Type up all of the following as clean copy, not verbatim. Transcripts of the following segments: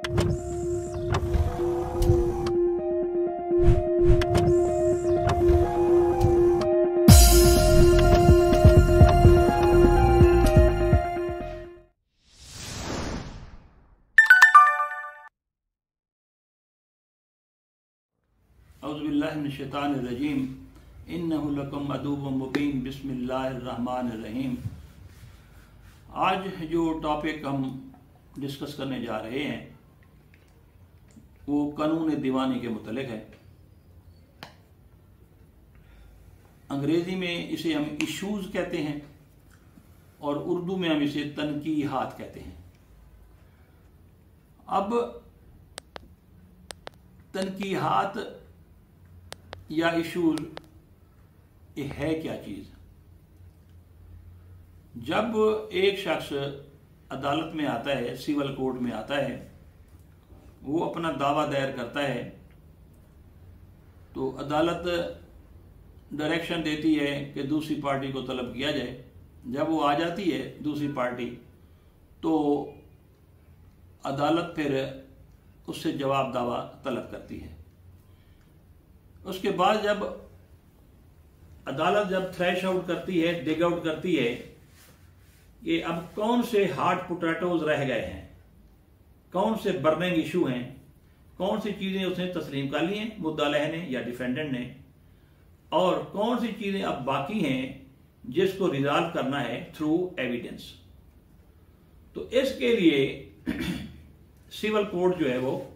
औज़ुबिल्लाहिमिनश्शैतानिर्रजीम इन्नहु लकुम अदुव्वुम मुबीन बिस्मिल्लाहिर्रहमानिर्रहीम। आज जो टॉपिक हम डिस्कस करने जा रहे हैं वो कानून दीवानी के मुतल्लिक़ है। अंग्रेज़ी में इसे हम इशूज़ कहते हैं और उर्दू में हम इसे तनकीहात कहते हैं। अब तनकीहात या इशूज़ ये है क्या चीज़? जब एक शख्स अदालत में आता है, सिविल कोर्ट में आता है, वो अपना दावा दायर करता है तो अदालत डायरेक्शन देती है कि दूसरी पार्टी को तलब किया जाए। जब वो आ जाती है दूसरी पार्टी तो अदालत फिर उससे जवाब दावा तलब करती है। उसके बाद जब अदालत थ्रेश आउट करती है, डिग आउट करती है कि अब कौन से हॉट पोटैटोज रह गए हैं, कौन से बर्निंग इशू हैं, कौन सी चीज़ें उसने तस्लीम कर ली हैं मुद्दा अलैह ने या डिफेंडेंट ने, और कौन सी चीज़ें अब बाकी हैं जिसको रिजॉल्व करना है थ्रू एविडेंस। तो इसके लिए सिविल कोर्ट जो है वो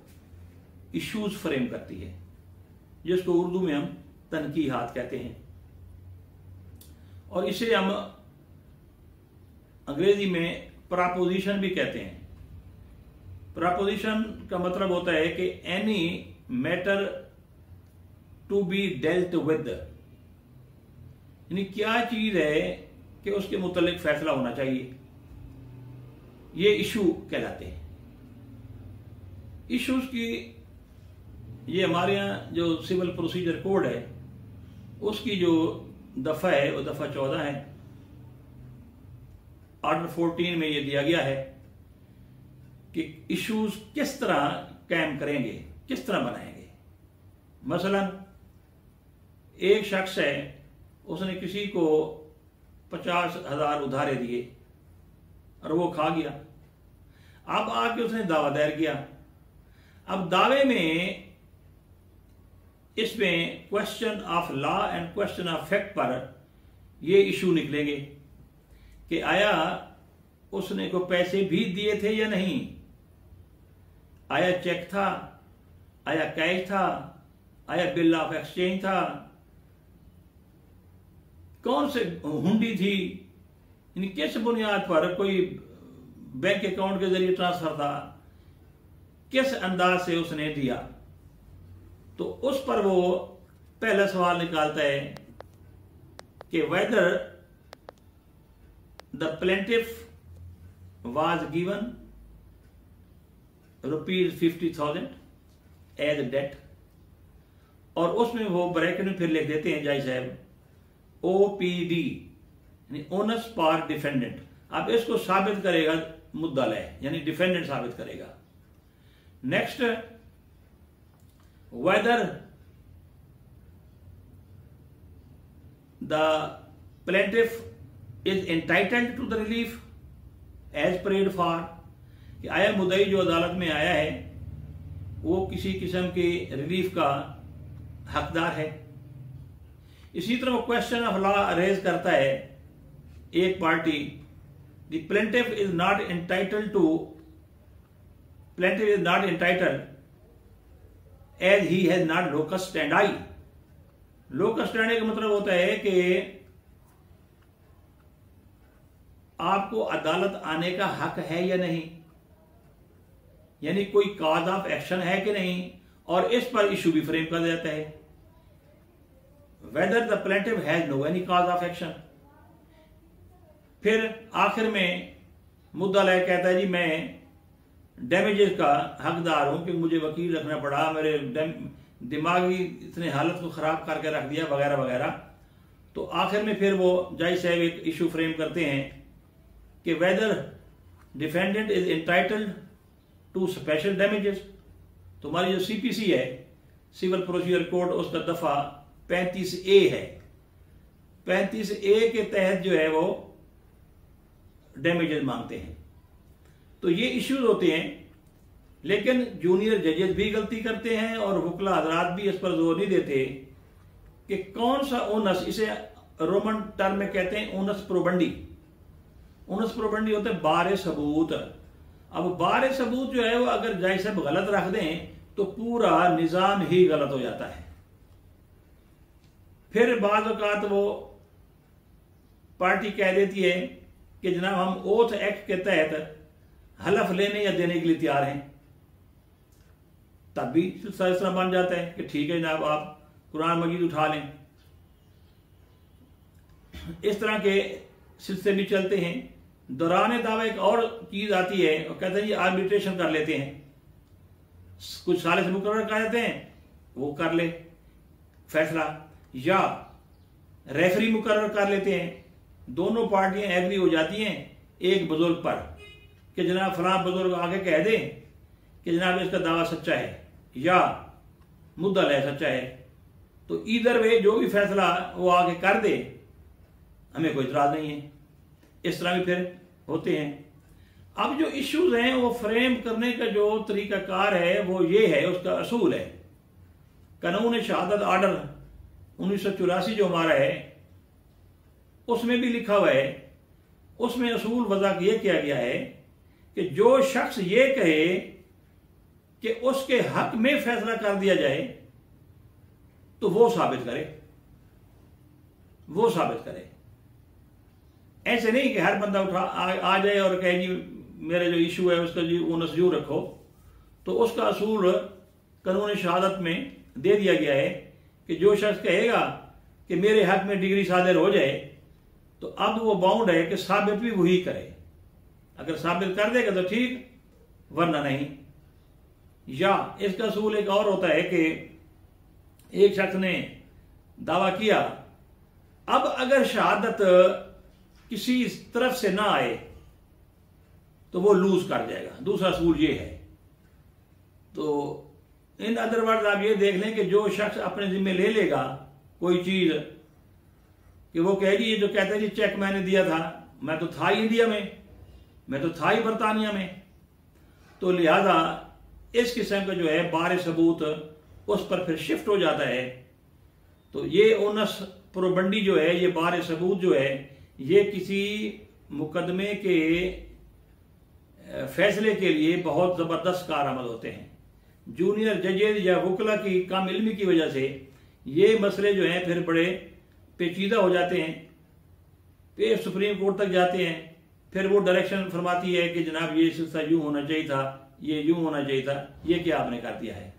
इश्यूज फ्रेम करती है, जिसको उर्दू में हम तनकीहात कहते हैं, और इसे हम अंग्रेजी में प्रपोजिशन भी कहते हैं। प्रपोजिशन का मतलब होता है कि any matter to be dealt with, यानी क्या चीज है कि उसके मुतालिक फैसला होना चाहिए, ये इशू कहलाते हैं। इश्यूज की ये हमारे यहाँ जो सिविल प्रोसीजर कोड है उसकी जो दफ़ा है वो दफ़ा 14 है। आर्टिकल 14 में ये दिया गया है कि इश्यूज किस तरह कायम करेंगे, किस तरह बनाएंगे। मसलन एक शख्स है, उसने किसी को 50,000 उधारे दिए और वो खा गया। अब आके उसने दावा दायर किया। अब दावे में इसमें question of law and question of fact पर ये इशू निकलेंगे कि आया उसने को पैसे भी दिए थे या नहीं, आया चेक था, आया कैश था, आया बिल ऑफ एक्सचेंज था, कौन से हुंडी थी, यानी किस बुनियाद पर कोई बैंक अकाउंट के जरिए ट्रांसफर था, किस अंदाज से उसने दिया। तो उस पर वो पहला सवाल निकालता है कि whether the plaintiff was given ₹50,000 as debt, और उसमें वो ब्रैकेट में फिर लिख देते हैं जज साहब OPD यानी ओनर्स पार डिफेंडेंट। अब इसको साबित करेगा मुद्दा अलैह यानी डिफेंडेंट साबित करेगा। Next, whether the plaintiff is entitled to the relief as prayed for, कि आया मुद्दई जो अदालत में आया है वो किसी किस्म के रिलीफ का हकदार है। इसी तरह वो क्वेश्चन ऑफ लॉ रेज करता है एक party, the plaintiff is not entitled to, plaintiff is not entitled as he has not locus standi. Locus standi का मतलब होता है कि आपको अदालत आने का हक है या नहीं, यानी कोई कॉज ऑफ एक्शन है कि नहीं, और इस पर इशू भी फ्रेम कर देता है। Whether the plaintiff has no any cause of action. फिर आखिर में मुद्दा अलैह कहता है जी मैं डैमेजेस का हकदार हूं कि मुझे वकील रखना पड़ा, मेरे दिमागी इतने हालत को खराब करके रख दिया वगैरह वगैरह। तो आखिर में फिर वो जज साहब एक इशू फ्रेम करते हैं कि whether defendant is entitled to special damages. तो हमारी जो CPC है, सिविल प्रोसीजर कोड, उसका दफा 35A है। 35A के तहत जो है वो डैमेजेस मांगते हैं। तो ये इश्यूज होते हैं, लेकिन जूनियर जजेस भी गलती करते हैं और वकला हजरात भी इस पर जोर नहीं देते कि कौन सा ओनस, इसे रोमन टर्म में कहते हैं ओनस प्रोबंडी। ओनस प्रोबंडी होते हैं बारे सबूत। अब बारे सबूत जो है वो अगर जज साहब गलत रख दें तो पूरा निजाम ही गलत हो जाता है। फिर बाज़ औक़ात वो पार्टी कह देती है कि जनाब हम ओथ एक्ट के तहत हलफ लेने या देने के लिए तैयार हैं, तब भी सिलसिला बन जाता है कि ठीक है जनाब आप कुरान मजीद उठा लें। इस तरह के सिलसिले भी चलते हैं। दौरान दावा एक और चीज आती है, और कहते हैं जी आर्बिट्रेशन कर लेते हैं, कुछ साल से मुकर्रर कर देते हैं, वो कर ले फैसला, या रेफरी मुकर्रर कर लेते हैं। दोनों पार्टियां एग्री हो जाती हैं एक बुजुर्ग पर कि जनाब फलां बुजुर्ग आगे कह दे कि जनाब इसका दावा सच्चा है या मुद्दल है सच्चा है, तो इधर वे जो भी फैसला वो आगे कर दे, हमें कोई इतराज नहीं है। इस तरह भी फिर होते हैं। अब जो इश्यूज हैं वो फ्रेम करने का जो तरीकाकार है वो ये है, उसका असूल है। कानून शहादत आर्डर 1984 जो हमारा है उसमें भी लिखा हुआ है, उसमें असूल वज़ा यह किया गया है कि जो शख्स ये कहे कि उसके हक में फैसला कर दिया जाए तो वो साबित करे, वो साबित करे। ऐसे नहीं कि हर बंदा उठा आ जाए और कहे जी मेरा जो इशू है उसका जी ओनस यूं रखो। तो उसका असूल कानून शहादत में दे दिया गया है कि जो शख्स कहेगा कि मेरे हक में डिग्री सादिर हो जाए तो अब वो बाउंड है कि साबित भी वही करे। अगर साबित कर देगा तो ठीक, वरना नहीं। या इसका असूल एक और होता है कि एक शख्स ने दावा किया, अब अगर शहादत किसी तरफ से ना आए तो वो लूज कर जाएगा। दूसरा असूल ये है। तो इन अदर वर्ड आप ये देख लें कि जो शख्स अपने जिम्मे ले लेगा कोई चीज, कि वो कहेगी ये जो कहते हैं जी चेक मैंने दिया था, मैं तो था ही इंडिया में, मैं तो था ही बरतानिया में, तो लिहाजा इस किस्म का जो है बारे सबूत उस पर फिर शिफ्ट हो जाता है। तो ये ओनस प्रोबंडी जो है, ये बारे सबूत जो है, ये किसी मुकदमे के फैसले के लिए बहुत जबरदस्त कारआमद होते हैं। जूनियर जजेज या वकला की कम इल्मी की वजह से ये मसले जो हैं फिर बड़े पेचीदा हो जाते हैं, फिर सुप्रीम कोर्ट तक जाते हैं, फिर वो डायरेक्शन फरमाती है कि जनाब ये सिलसिला यूं होना चाहिए था, ये यूं होना चाहिए था, ये क्या आपने कर दिया है।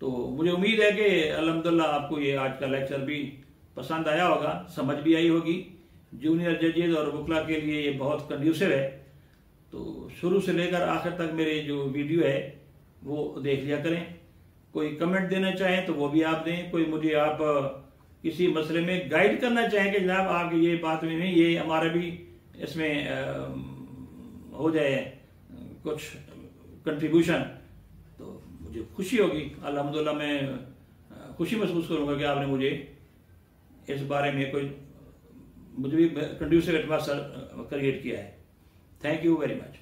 तो मुझे उम्मीद है कि अल्हम्दुलिल्लाह आपको ये आज का लेक्चर भी पसंद आया होगा, समझ भी आई होगी। जूनियर जजेज और वकला के लिए ये बहुत कंड्यूसिव है। तो शुरू से लेकर आखिर तक मेरे जो वीडियो है वो देख लिया करें। कोई कमेंट देना चाहें तो वो भी आप दें। कोई मुझे आप किसी मसले में गाइड करना चाहें कि जनाब आप ये बात में नहीं, ये हमारा भी इसमें हो जाए कुछ कंट्रीब्यूशन, तो मुझे खुशी होगी। अल्हम्दुलिल्लाह मैं खुशी महसूस करूंगा कि आपने मुझे इस बारे में कोई मुझे भी कंड्यूसिव एटमॉस्फेयर क्रिएट किया है। Thank you very much.